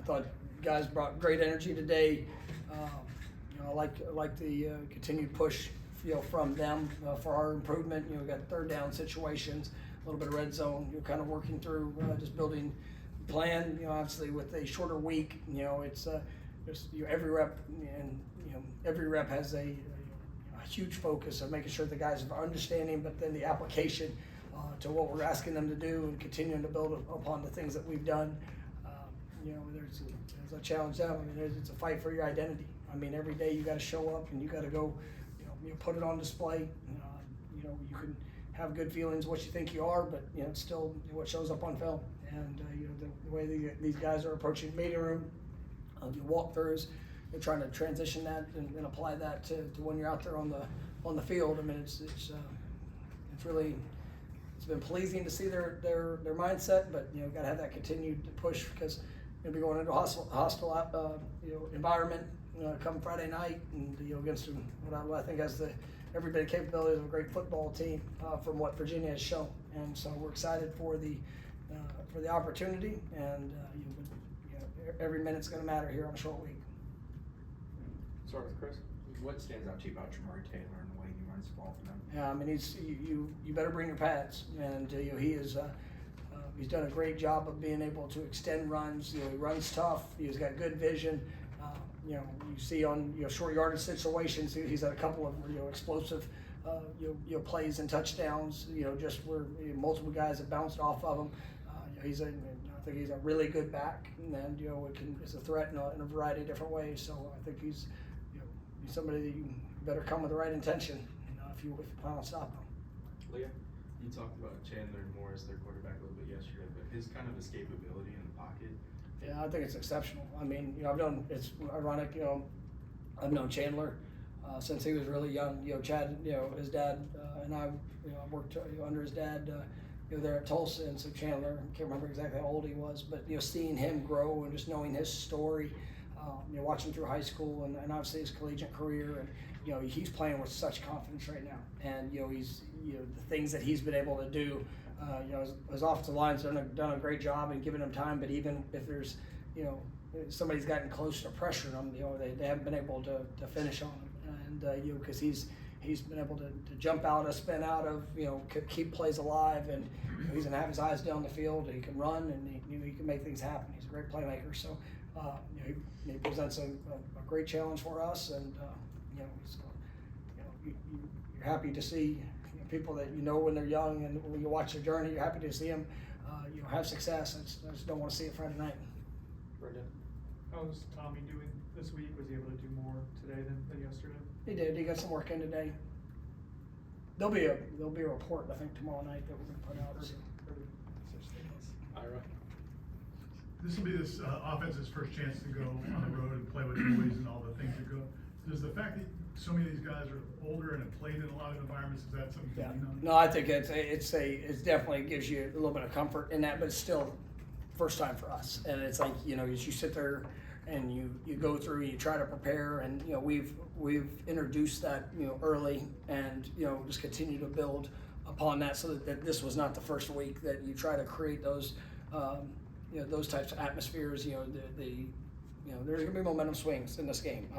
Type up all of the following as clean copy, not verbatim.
I thought guys brought great energy today. I like the continued push, from them for our improvement. We got third down situations, a little bit of red zone. Kind of working through just building plan. Obviously with a shorter week, it's just every rep, and every rep has a huge focus of making sure the guys are understanding, but then the application to what we're asking them to do and continuing to build upon the things that we've done. There's a challenge down. It's a fight for your identity. Every day you got to show up and you got to go, put it on display. You can have good feelings what you think you are, but it's still what shows up on film. And the way these guys are approaching the meeting room, walkthroughs, they're trying to transition that and apply that to when you're out there on the field. It's really, it's been pleasing to see their mindset, but got to have that continued push, because be going into a hostile environment come Friday night, and against what I think has every bit of capabilities of a great football team from what Virginia has shown. And so we're excited for the opportunity, and every minute's going to matter here on a short week. Start with Chris. What stands out to you about Jamari Taylor and the way he runs the ball for them? Yeah, you better bring your pads, and he is. He's done a great job of being able to extend runs. He runs tough. He's got good vision. You see on short yardage situations, he's had a couple of explosive plays and touchdowns. Just where multiple guys have bounced off of him. I think he's a really good back, and is a threat in a variety of different ways. So I think he's somebody that you better come with the right intention if you plan on stopping him. Leah? You talked about Chandler and Morris, their quarterback, a little bit yesterday, but his kind of escapability in the pocket. Yeah, I think it's exceptional. It's ironic, I've known Chandler since he was really young. Chad, his dad and I, worked under his dad, there at Tulsa, and so Chandler, I can't remember exactly how old he was, but seeing him grow and just knowing his story, watching through high school and obviously his collegiate career, and he's playing with such confidence right now, and he's the things that he's been able to do. His offensive line's done a great job in giving him time, but even if there's somebody's gotten close to pressuring him, they haven't been able to finish on him, and because he's been able to jump out of, spin out of, keep plays alive, and he's gonna have his eyes down the field. He can run, and he can make things happen. He's a great playmaker. So he presents a great challenge for us, and you're happy to see people that when they're young, and when you watch their journey, you're happy to see them have success. I just don't want to see it Friday night. Brendan? How was Tommy doing this week? Was he able to do more today than yesterday? He did. He got some work in today. There'll be a report, I think, tomorrow night that we're going to put out. Ira? This will be this offense's first chance to go on the road and play with boys and all the things that go. Does the fact that so many of these guys are older and have played in a lot of environments, is that something Yeah. you know? No, I think it definitely gives you a little bit of comfort in that, but it's still first time for us. And it's like, as you sit there and you go through, you try to prepare, and we've introduced that early, and just continue to build upon that, so that this was not the first week, that you try to create those those types of atmospheres. There's gonna be momentum swings in this game.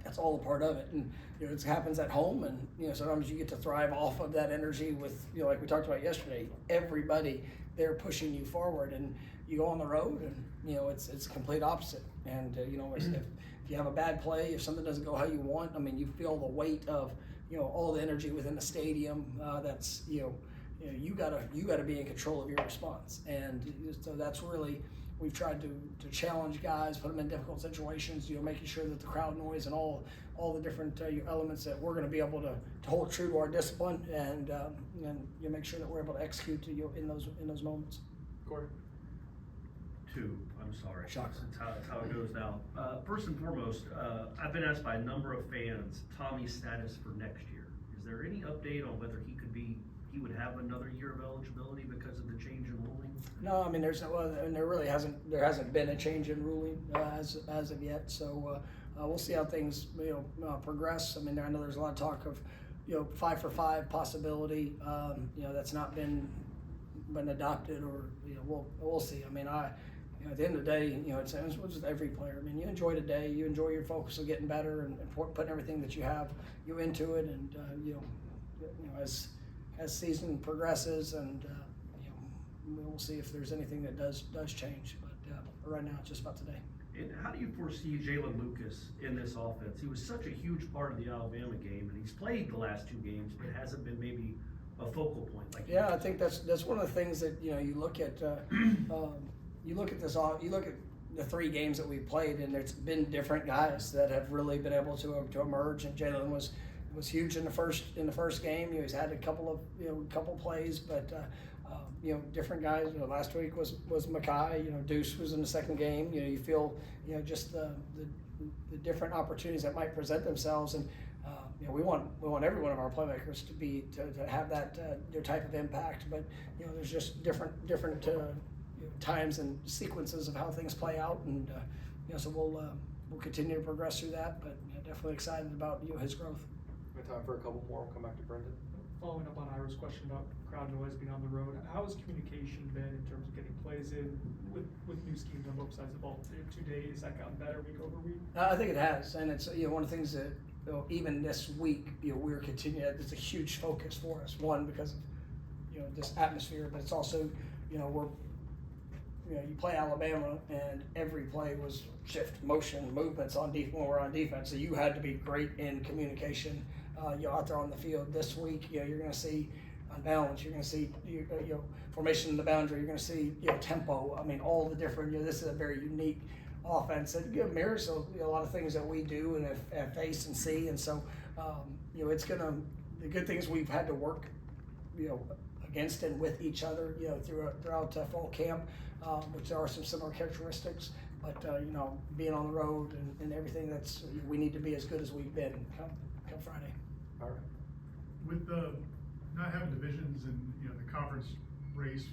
That's all a part of it, and it happens at home, and sometimes you get to thrive off of that energy with like we talked about yesterday. Everybody there pushing you forward, and you go on the road, and it's complete opposite. And if you have a bad play, if something doesn't go how you want, you feel the weight of all the energy within the stadium. That's you gotta be in control of your response, and so that's really. We've tried to challenge guys, put them in difficult situations, making sure that the crowd noise and all the different elements that we're going to be able to hold true to our discipline, and make sure that we're able to execute in those moments. Corey? Two, I'm sorry. Shocker. That's how it goes now. First and foremost, I've been asked by a number of fans Tommy's status for next year. Is there any update on whether he would have another year of eligibility because of the change in ruling? No, there hasn't been a change in ruling as of yet. So we'll see how things progress. I know there's a lot of talk of 5 for 5 possibility. That's not been adopted, or we'll see. you know, at the end of the day, you know, it's with every player. I mean, you enjoy the day, you enjoy your focus of getting better and putting everything that you have into it, and you know, as season progresses, and you know, we'll see if there's anything that does change. But right now, it's just about today. And how do you foresee Jalen Lucas in this offense? He was such a huge part of the Alabama game, and he's played the last 2 games, but hasn't been maybe a focal point. Like Yeah, I think that's one of the things that, you know, you look at you look at the 3 games that we've played, and there's been different guys that have really been able to emerge. And Jalen was huge in the first game. You know, he's had a couple plays, but you know, different guys. You know, last week was Makai. You know, Deuce was in the second game. You know, you feel, you know, just the different opportunities that might present themselves, and you know, we want every one of our playmakers to have that type of impact. But you know, there's just different you know, times and sequences of how things play out, and you know, so we'll continue to progress through that. But you know, definitely excited about, you know, his growth. We have time for a couple more. We'll come back to Brendan. Following up on Ira's question about crowd noise being on the road, how has communication been in terms of getting plays in with new schemes on both sides of the ball? 2 days, has that gotten better week over week? I think it has, and it's, you know, one of the things that, you know, even this week, you know, we're continuing. It's a huge focus for us. One, because of, you know, this atmosphere, but it's also, you know, you play Alabama, and every play was shift, motion, movements on when we're on defense. So you had to be great in communication. You know, out there on the field this week, you know, you're going to see balance. You're going to see you know, formation in the boundary. You're going to see, you know, tempo. I mean, all the different. You know, this is a very unique offense that, you know, mirrors a lot of things that we do and face and see. And so, you know, it's gonna. The good things we've had to work, you know, against and with each other, you know, throughout fall camp, which there are some similar characteristics. But you know, being on the road and everything, we need to be as good as we've been come Friday. All right. With the not having divisions and, you know, the conference race,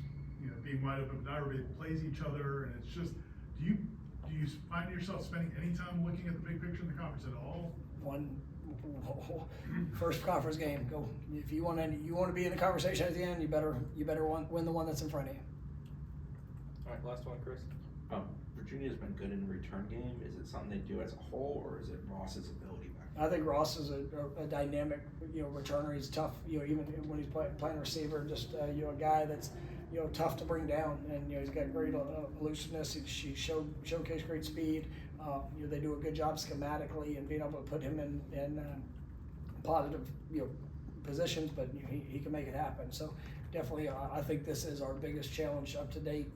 you know, being wide open, but not everybody plays each other, and it's just, do you find yourself spending any time looking at the big picture in the conference at all? First conference game, go. If you want to be in the conversation at the end, you better win the one that's in front of you. All right, last one, Chris. Virginia's been good in the return game. Is it something they do as a whole, or is it Ross's ability back there? I think Ross is a dynamic, you know, returner. He's tough, you know, even when he's playing receiver, just you know, a guy that's, you know, tough to bring down, and you know, he's got great elusiveness. He showcased great speed. You know, they do a good job schematically and being able to put him in positive, you know, positions, but you know, he can make it happen. So definitely, I think this is our biggest challenge up to date.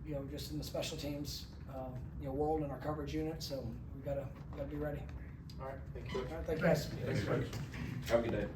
You know, just in the special teams, you know, world and our coverage unit. So we gotta be ready. All right, thank you, Coach. All right, thank you guys. Thanks, Coach. Have a good day.